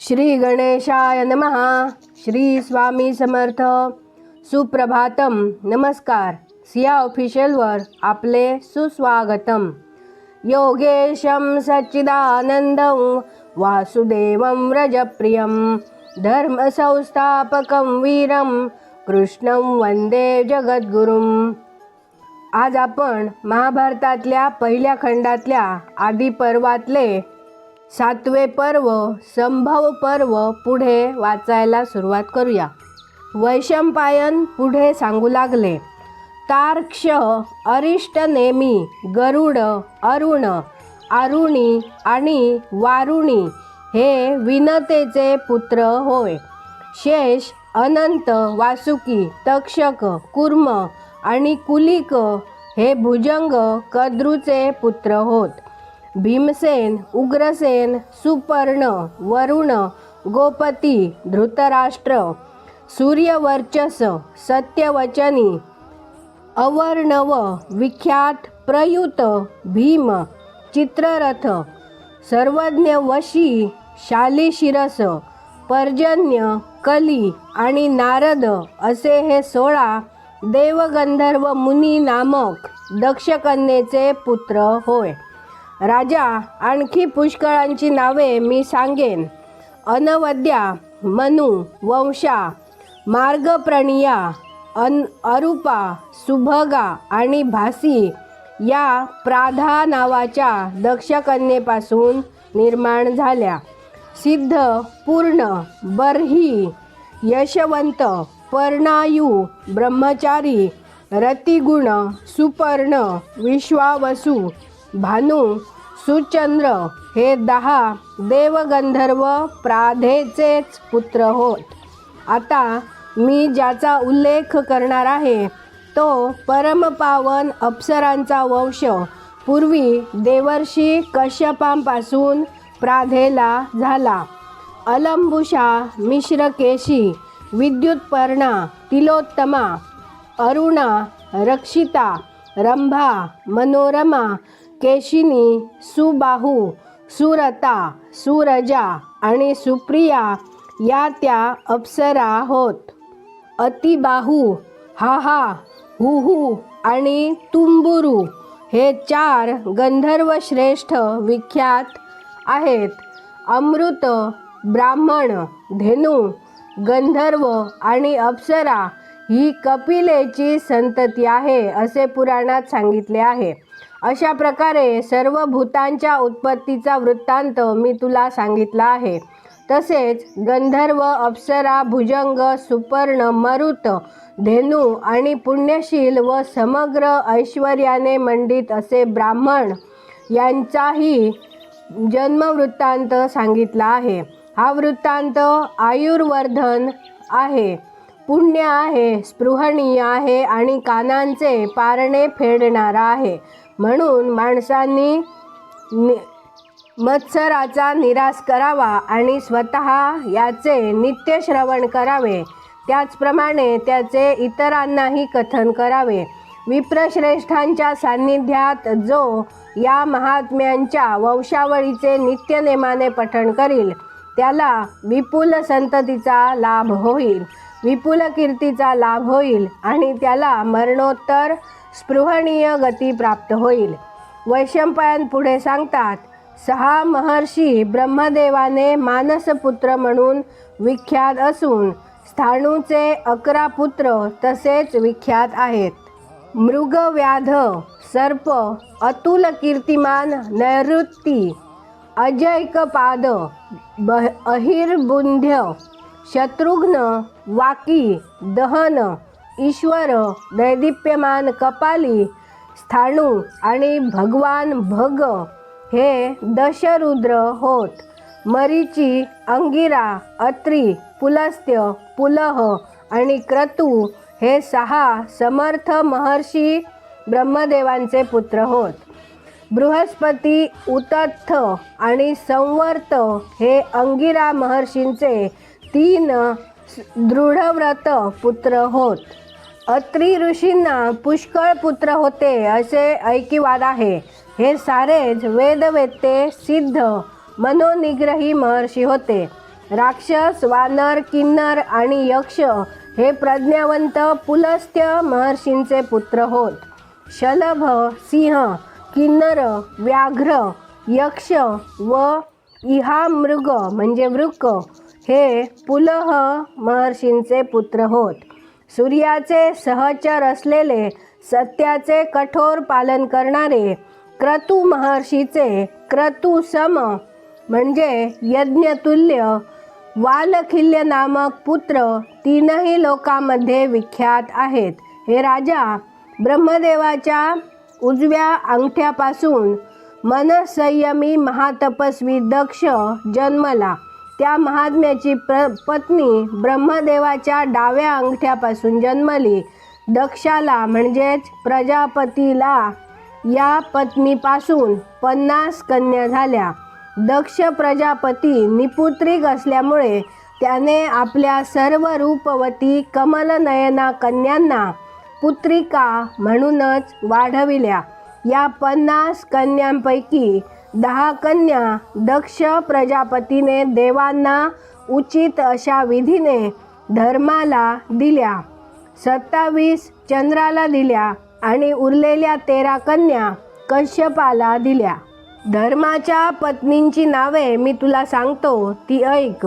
श्री गणेशाय नमः. श्री स्वामी समर्थ. सुप्रभातम. नमस्कार. सिया ऑफिशियलवर आपले सुस्वागतम. योगेशं सच्चिदानंदं वासुदेवं व्रजप्रियं धर्मसंस्थापकं वीरं कृष्णं वंदे जगद्गुरुं. आज आपण महाभारतातल्या पहिल्या खंडातल्या आदी पर्वातले 7वे पर्व संभव पर्व पुढे वाचायला सुरुवात करूया. वैशंपायन पुढे सांगू लागले. तार्क्ष, अरिष्ट, नेमी, गरुड, अरुण, आरुणी आणि वारुणी हे विनतेचे पुत्र होय. शेष, अनंत, वासुकी, तक्षक, कुर्म आणि कुलिक हे भुजंग कद्रूचे पुत्र होत. भीमसेन, उग्रसेन, सुपर्ण, वरुण, गोपती, धृतराष्ट्र, सूर्यवर्चस, सत्यवचनी, अवर्णव, विख्यात, प्रयुत, भीम, चित्ररथ, सर्वज्ञ, वशी, शालिशिरस, पर्जन्य, कली आणि नारद असे हे 16 देवगंधर्व मुनी नामक दक्षकन्येचे पुत्र होय. राजा, आणखी पुष्कळांची नावे मी सांगेन. अनवद्या, मनु, वंशा, मार्गप्रणिया, अरूपा, सुभगा आणि भासी या प्राधा नावाच्या दक्षकन्येपासून निर्माण झाल्या. सिद्ध, पूर्ण, बर्ही, यशवंत, पर्णायू, ब्रह्मचारी, रतिगुण, सुपर्ण, विश्वावसु, भानु, सुचंद्र हे 10 देवगंधर्व प्राधेचेच पुत्र होत. आता मी ज्याचा उल्लेख करणार आहे तो परमपावन अप्सरांचा वंश पूर्वी देवर्षी कश्यपांपासून प्राधेला झाला. अलंबुषा, मिश्रकेशी, विद्युत्पर्णा, तिलोत्तमा, अरुणा, रक्षिता, रंभा, मनोरमा, केशिनी, सुबाहू, सुरता, सुरजा आणि सुप्रिया या त्या अप्सरा होत. अतिबाहू, हाहा, हुहू आणि तुंबुरू हे 4 गंधर्व श्रेष्ठ विख्यात आहेत. अमृत, ब्राह्मण, धेनू, गंधर्व आणि अप्सरा ही कपिलेची संतती आहे असे पुराणात सांगितले आहे. अशा प्रकारे सर्व भूतांच्या उत्पत्तीचा वृत्तांत मी तुला सांगितला आहे. तसेच गंधर्व, अप्सरा, भुजंग, सुपर्ण, मरुत, धेनू आणि पुण्यशील व समग्र ऐश्वर्याने मंडित असे ब्राह्मण यांचाही जन्मवृत्तांत सांगितला आहे. हा वृत्तांत आयुर्वर्धन आहे, पुण्य आहे, स्पृहणीय आहे आणि कानांचे पारणे फेडणारा आहे. म्हणून माणसांनी मत्सराचा निराश करावा आणि स्वतः याचे नित्य श्रवण करावे. त्याचप्रमाणे त्याचे इतरांनाही कथन करावे. विप्रश्रेष्ठांच्या सान्निध्यात जो या महात्म्यांच्या वंशावळीचे नित्यनेमाने पठण करील त्याला विपुल संततीचा लाभ होईल, विपुल कीर्तीचा लाभ होईल आणि त्याला मरणोत्तर स्पृहणीय गती प्राप्त होईल. वैशंपायन पुढे सांगतात. 6 महर्षी ब्रह्मदेवाने मानसपुत्र म्हणून विख्यात असून स्थाणूचे 11 पुत्र तसेच विख्यात आहेत. मृगव्याध, सर्प, अतुल कीर्तिमान, नैऋत्ती, अजैकपाद, अहिर्बुंध्य, शत्रुघ्न, वाकी, दहन, ईश्वर, दैदिप्यमान, कपाली, स्थाणू आणि भगवान भग हे दशरुद्र होत. मरीची, अंगिरा, अत्री, पुलस्त्य, पुलह आणि क्रतू हे 6 समर्थ महर्षी ब्रह्मदेवांचे पुत्र होत. बृहस्पती, उतत्थ आणि संवर्त हे अंगिरा महर्षींचे 3 दृढव्रत पुत्र होत. अत्री ऋषींना पुष्कळ पुत्र होते असे ऐकिवाद आहे. हे सारेच वेदवेत्ते, सिद्ध, मनोनिग्रही महर्षी होते. राक्षस, वानर, किन्नर आणि यक्ष हे प्रज्ञावंत पुलस्त्य महर्षींचे पुत्र होत. शलभ, सिंह, किन्नर, व्याघ्र, यक्ष व इहामृग म्हणजे वृक हे पुलह महर्षींचे पुत्र होत. सूर्याचे सहचर असलेले सत्याचे कठोर पालन करणारे क्रतू महर्षीचे क्रतुसम म्हणजे यज्ञतुल्य वालखिल्य नामक पुत्र तीनही लोकांमध्ये विख्यात आहेत. हे राजा, ब्रह्मदेवाच्या उजव्या अंगठ्यापासून मनसंयमी महातपस्वी दक्ष जन्मला. त्या महात्म्याची पत्नी ब्रह्मदेवाच्या डाव्या अंगठ्यापासून जन्मली. दक्षाला म्हणजेच प्रजापतीला या पत्नीपासून 50 कन्या झाल्या. दक्ष प्रजापती निपुत्रिक असल्यामुळे त्याने आपल्या सर्व रूपवती कमलनयना कन्यांना पुत्रिका म्हणूनच वाढविल्या. या 50 कन्यांपैकी 10 कन्या दक्ष प्रजापतीने देवांना उचित अशा विधीने धर्माला दिल्या, 27 चंद्राला दिल्या आणि उरलेल्या 13 कन्या कश्यपाला दिल्या. धर्माच्या पत्नींची नावे मी तुला सांगतो ती ऐक.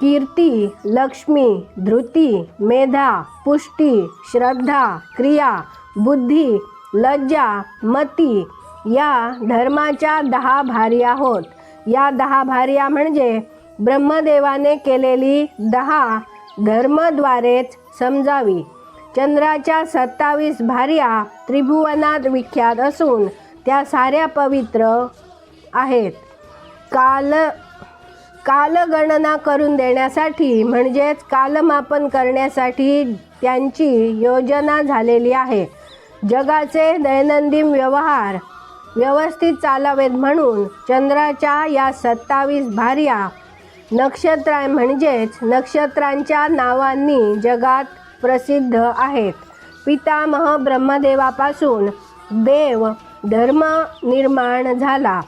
कीर्ती, लक्ष्मी, धृती, मेधा, पुष्टी, श्रद्धा, क्रिया, बुद्धी, लज्जा, मती या धर्माच्या 10 भार्या होत. या 10 भार्या म्हणजे ब्रह्मदेवाने केलेली 10 धर्मद्वारेच समजावी. चंद्राच्या 27 भार्या त्रिभुवनात विख्यात असून त्या साऱ्या पवित्र आहेत. कालगणना करून देण्यासाठी म्हणजेच कालमापन करण्यासाठी त्यांची योजना झालेली आहे. जगाचे दैनंदिन व्यवहार व्यवस्थित चालावेत म्हणून चंद्राच्या या 27 भार्या नक्षत्र म्हणजेच नक्षत्रांच्या नावांनी जगात प्रसिद्ध आहेत. पितामह ब्रह्मदेवापासून देव धर्म निर्माण झाला.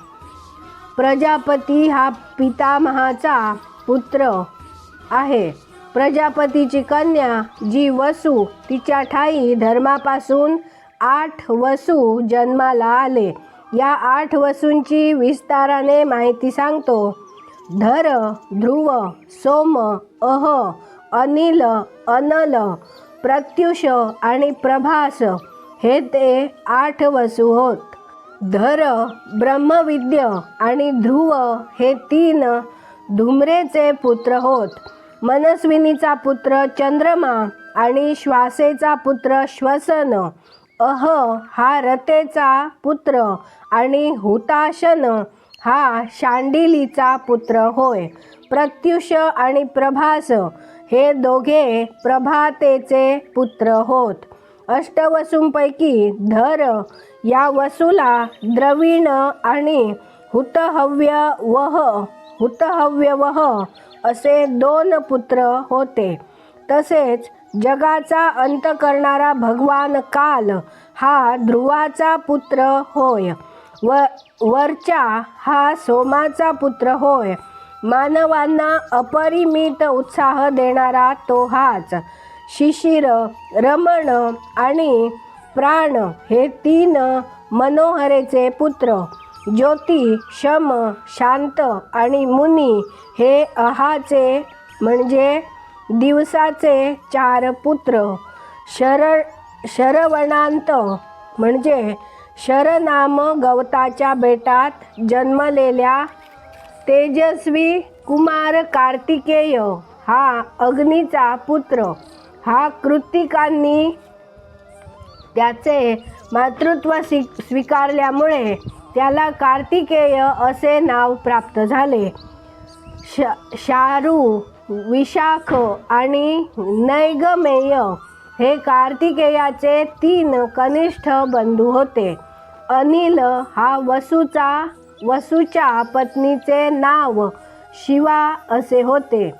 प्रजापती हा पितामहाचा पुत्र आहे. प्रजापतीची कन्या जी वसु तिच्या ठायी धर्मापासून 8 वसु जन्माला आले. या 8 वसूंची विस्ताराने माहिती सांगतो. धर, ध्रुव, सोम, अह, अनिल, अनल, प्रत्युष आणि प्रभास हे ते 8 वसु होत. धर ब्रह्मविद्य आणि ध्रुव हे 3 धूम्रेचे पुत्र होत. मनस्विनीचा पुत्र चंद्रमा आणि श्वासेचा पुत्र श्वसन. अह हा रतेचा पुत्र आणि हुताशन हा शांडिलीचा पुत्र होय. प्रत्युष आणि प्रभास हे दोघे प्रभातेचे पुत्र होत. अष्टवसूंपैकी धर या वसूला द्रविण आणि हुतहव्यवह असे 2 पुत्र होते. तसेच जगाचा अंत करणारा भगवान काल हा ध्रुवाचा पुत्र होय. वर्चा हा सोमाचा पुत्र होय. मानवांना अपरिमित उत्साह देणारा तो हाच. शिशिर, रमण आणि प्राण हे 3 मनोहरेचे पुत्र. ज्योती, शम, शांत आणि मुनी हे अहाचे म्हणजे दिवसाचे 4 पुत्र. शरवणांत म्हणजे शरनाम गवताच्या बेटात जन्मलेल्या तेजस्वी कुमार कार्तिकेय हा अग्नीचा पुत्र. हा कृत्तिकांनी त्याचे मातृत्व स्वीकारल्यामुळे त्याला कार्तिकेय असे नाव प्राप्त झाले. शारू, विशाख आणि नैगमेय हे कार्तिकेयाचे 3 कनिष्ठ बंधू होते. अनिल हा वसूच्या पत्नीचे नाव शिवा असे होते.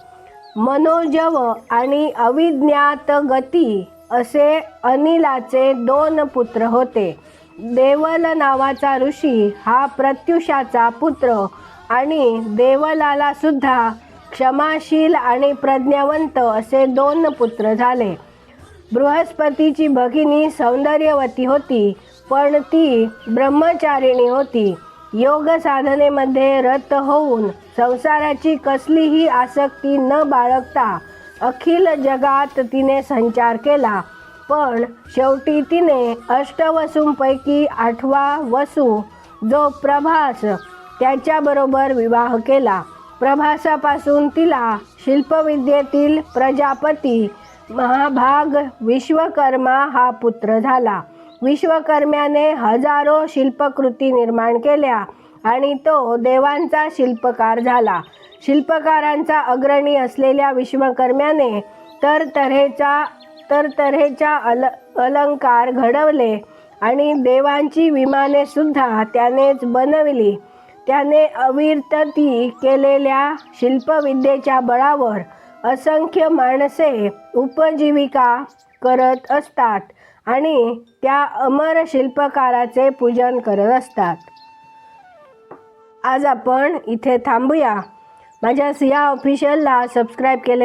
मनोजव आणि अविज्ञात गती असे अनिलाचे 2 पुत्र होते. देवल नावाचा ऋषी हा प्रत्युषाचा पुत्र आणि देवलाला सुद्धा क्षमाशील आणि प्रज्ञावंत असे 2 पुत्र झाले. बृहस्पतीची भगिनी सौंदर्यवती होती, पण ती ब्रह्मचारिणी होती. योग साधनेमध्ये रत होऊन संसाराची कसलीही आसक्ती न बाळगता अखिल जगात तिने संचार केला. पण शेवटी तिने अष्टवसूंपैकी 8वा वसू जो प्रभास त्याच्याबरोबर विवाह केला. प्रभासापासून तिला शिल्पविद्येतील प्रजापती महाभाग विश्वकर्मा हा पुत्र झाला. विश्वकर्म्याने हजारो शिल्पकृती निर्माण केल्या आणि तो देवांचा शिल्पकार झाला. शिल्पकारांचा अग्रणी असलेल्या विश्वकर्म्याने तरतऱ्हेच्या अलंकार घडवले आणि देवांची विमाने सुद्धा त्यानेच बनविली. त्याने अविरतती केलेल्या शिल्पविद्येच्या बळावर असंख्य माणसे उपजीविका करत असतात आणि त्या अमर शिल्पकाराचे पूजन करत असतात. आज आपण इथे थांबूया. माझ्या सिया ऑफिशियलला सबस्क्राईब केले